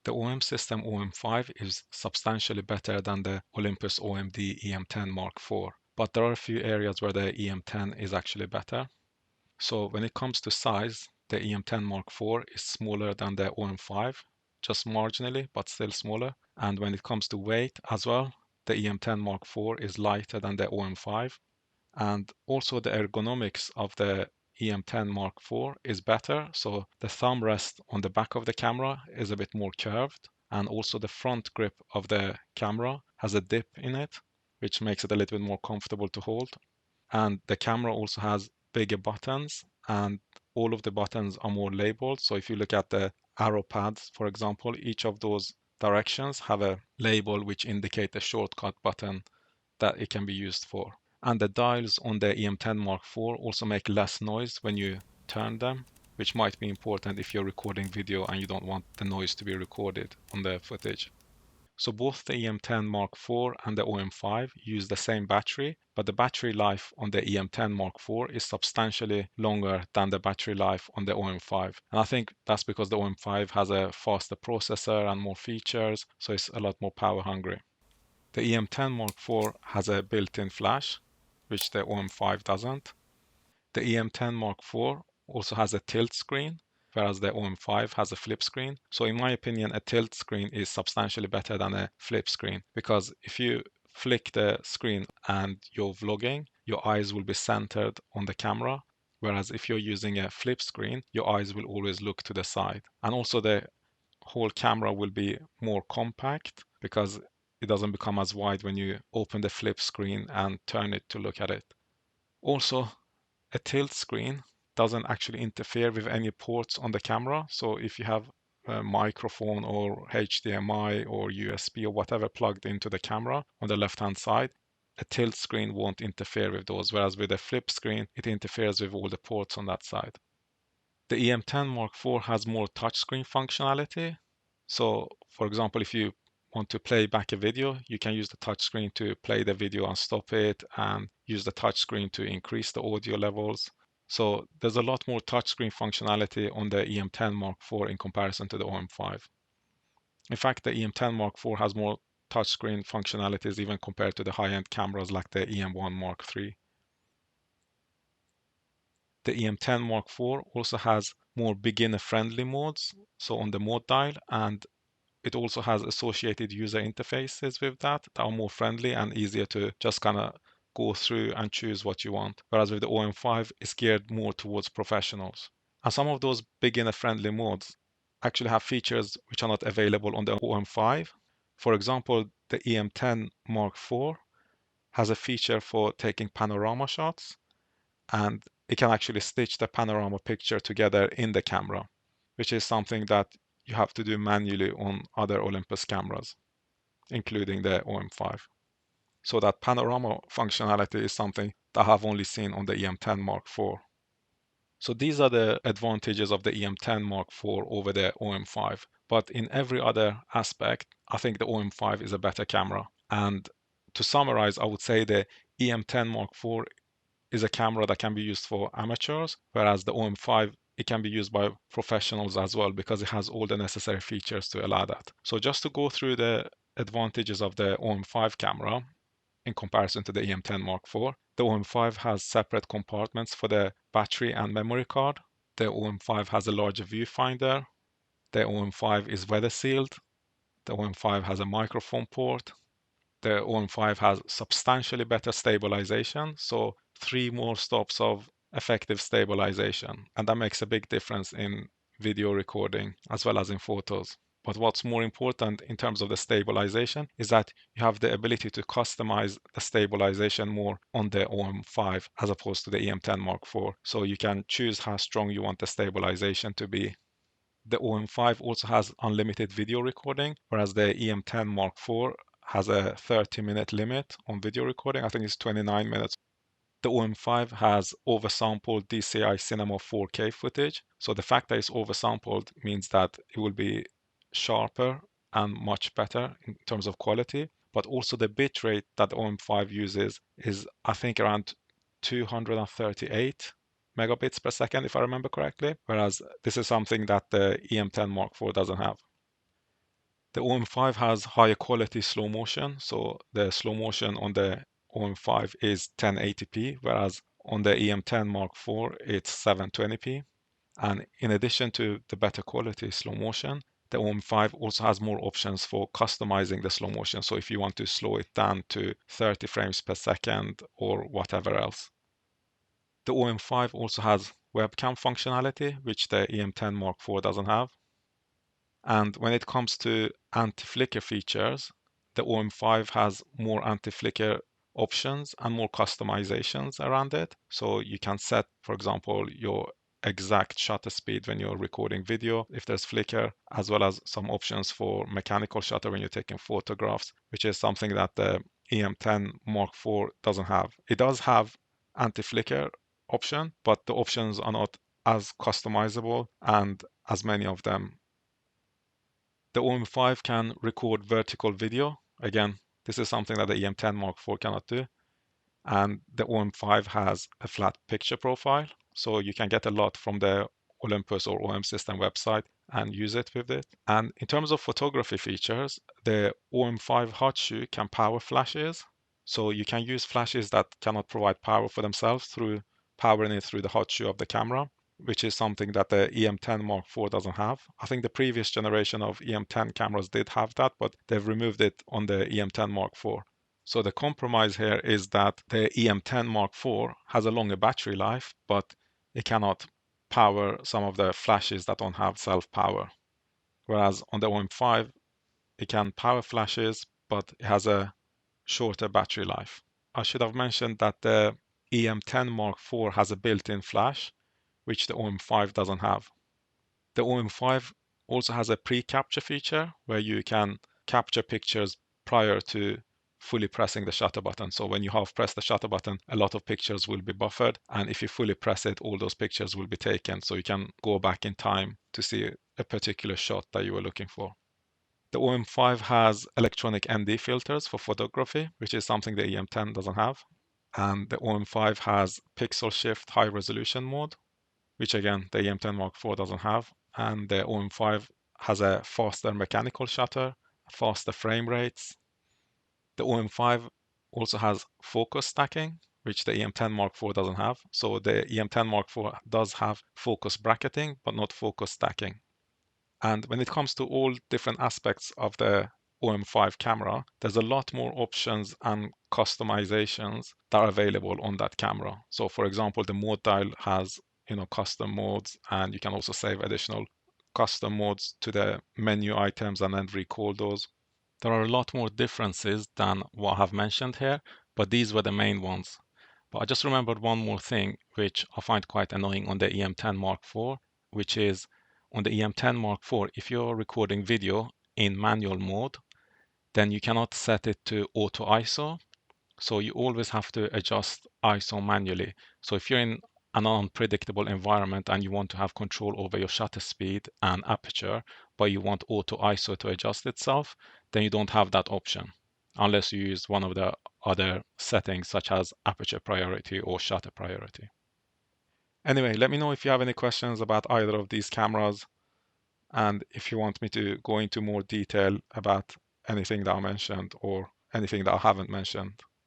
The OM system OM-5 is substantially better than the Olympus OM-D E-M10 Mark IV, but there are a few areas where the E-M10 is actually better. So when it comes to size, the E-M10 Mark IV is smaller than the OM-5, just marginally, but still smaller. And when it comes to weight as well, the E-M10 Mark IV is lighter than the OM-5. And also the ergonomics of the E-M10 Mark IV is better. So the thumb rest on the back of the camera is a bit more curved. And also the front grip of the camera has a dip in it, which makes it a little bit more comfortable to hold. And the camera also has bigger buttons, and all of the buttons are more labeled. So if you look at the arrow pads, for example, each of those directions have a label which indicate the shortcut button that it can be used for. And the dials on the EM10 Mark IV also make less noise when you turn them, which might be important if you're recording video and you don't want the noise to be recorded on the footage. So both the EM10 Mark IV and the OM-5 use the same battery, but the battery life on the EM10 Mark IV is substantially longer than the battery life on the OM-5. And I think that's because the OM-5 has a faster processor and more features, so it's a lot more power hungry. The EM10 Mark IV has a built-in flash, which the OM-5 doesn't. The EM10 Mark IV also has a tilt screen, whereas the OM-5 has a flip screen. So in my opinion, a tilt screen is substantially better than a flip screen, because if you flick the screen and you're vlogging, your eyes will be centered on the camera, whereas if you're using a flip screen, your eyes will always look to the side. And also the whole camera will be more compact because it doesn't become as wide when you open the flip screen and turn it to look at it. Also, a tilt screen doesn't actually interfere with any ports on the camera. So if you have a microphone or HDMI or USB or whatever plugged into the camera on the left-hand side, a tilt screen won't interfere with those, whereas with a flip screen, it interferes with all the ports on that side. The EM10 Mark IV has more touchscreen functionality. So, for example, if you want to play back a video, you can use the touchscreen to play the video and stop it, and use the touchscreen to increase the audio levels. So there's a lot more touchscreen functionality on the EM10 Mark IV in comparison to the OM-5. In fact, the EM10 Mark IV has more touchscreen functionalities even compared to the high-end cameras like the EM1 Mark III. The EM10 Mark IV also has more beginner-friendly modes, so on the mode dial, and it also has associated user interfaces with that are more friendly and easier to just kind of go through and choose what you want. Whereas with the OM-5, it's geared more towards professionals. And some of those beginner-friendly modes actually have features which are not available on the OM-5. For example, the EM10 Mark IV has a feature for taking panorama shots, and it can actually stitch the panorama picture together in the camera, which is something that you have to do manually on other Olympus cameras, including the OM-5. So that panorama functionality is something that I have only seen on the EM10 Mark IV. So these are the advantages of the EM10 Mark IV over the OM-5. But in every other aspect, I think the OM-5 is a better camera. And to summarize, I would say the EM10 Mark IV is a camera that can be used for amateurs, whereas the OM-5, it can be used by professionals as well because it has all the necessary features to allow that. So just to go through the advantages of the OM-5 camera in comparison to the EM10 Mark IV, the OM-5 has separate compartments for the battery and memory card. The OM-5 has a larger viewfinder. The OM-5 is weather sealed. The OM-5 has a microphone port. The OM-5 has substantially better stabilization, so 3 more stops of effective stabilization, and that makes a big difference in video recording as well as in photos. But what's more important in terms of the stabilization is that you have the ability to customize the stabilization more on the OM-5 as opposed to the EM10 Mark IV. So you can choose how strong you want the stabilization to be. The OM-5 also has unlimited video recording, whereas the EM10 Mark IV has a 30-minute limit on video recording. I think it's 29 minutes. The OM-5 has oversampled DCI Cinema 4K footage. So the fact that it's oversampled means that it will be sharper and much better in terms of quality. But also the bitrate that the OM-5 uses is, I think, around 238 megabits per second, if I remember correctly, whereas this is something that the EM10 Mark IV doesn't have. The OM-5 has higher quality slow motion, so the slow motion on the OM-5 is 1080p, whereas on the EM10 Mark IV it's 720p. And in addition to the better quality slow motion, the OM-5 also has more options for customizing the slow motion. So if you want to slow it down to 30 frames per second or whatever else. The OM-5 also has webcam functionality, which the EM10 Mark IV doesn't have. And when it comes to anti-flicker features, the OM-5 has more anti-flicker options and more customizations around it. So you can set, for example, your exact shutter speed when you're recording video if there's flicker, as well as some options for mechanical shutter when you're taking photographs, which is something that the EM10 Mark IV doesn't have. It does have anti-flicker option, but the options are not as customizable and as many of them. The OM-5 can record vertical video. Again, this is something that the EM10 Mark IV cannot do. And the OM-5 has a flat picture profile, so you can get a lot from the Olympus or OM system website and use it with it. And in terms of photography features, the OM-5 hot shoe can power flashes. So you can use flashes that cannot provide power for themselves through powering it through the hot shoe of the camera, which is something that the EM10 Mark IV doesn't have. I think the previous generation of EM10 cameras did have that, but they've removed it on the EM10 Mark IV. So the compromise here is that the EM10 Mark IV has a longer battery life, but it cannot power some of the flashes that don't have self-power. Whereas on the OM-5, it can power flashes, but it has a shorter battery life. I should have mentioned that the EM10 Mark IV has a built-in flash, which the OM-5 doesn't have. The OM-5 also has a pre-capture feature where you can capture pictures prior to fully pressing the shutter button. So when you half press the shutter button, a lot of pictures will be buffered. And if you fully press it, all those pictures will be taken. So you can go back in time to see a particular shot that you were looking for. The OM-5 has electronic ND filters for photography, which is something the EM10 doesn't have. And the OM-5 has pixel shift high resolution mode, which again, the EM10 Mark IV doesn't have. And the OM-5 has a faster mechanical shutter, faster frame rates. The OM-5 also has focus stacking, which the EM10 Mark IV doesn't have. So the EM10 Mark IV does have focus bracketing, but not focus stacking. And when it comes to all different aspects of the OM-5 camera, there's a lot more options and customizations that are available on that camera. So for example, the mode dial has custom modes, and you can also save additional custom modes to the menu items and then recall those. There are a lot more differences than what I have mentioned here, but these were the main ones. But I just remembered one more thing, which I find quite annoying on the EM10 Mark IV, which is on the EM10 Mark IV, if you're recording video in manual mode, then you cannot set it to auto ISO. So you always have to adjust ISO manually. So if you're in an unpredictable environment and you want to have control over your shutter speed and aperture, but you want auto ISO to adjust itself, then you don't have that option unless you use one of the other settings such as aperture priority or shutter priority. Anyway, let me know if you have any questions about either of these cameras, and if you want me to go into more detail about anything that I mentioned or anything that I haven't mentioned.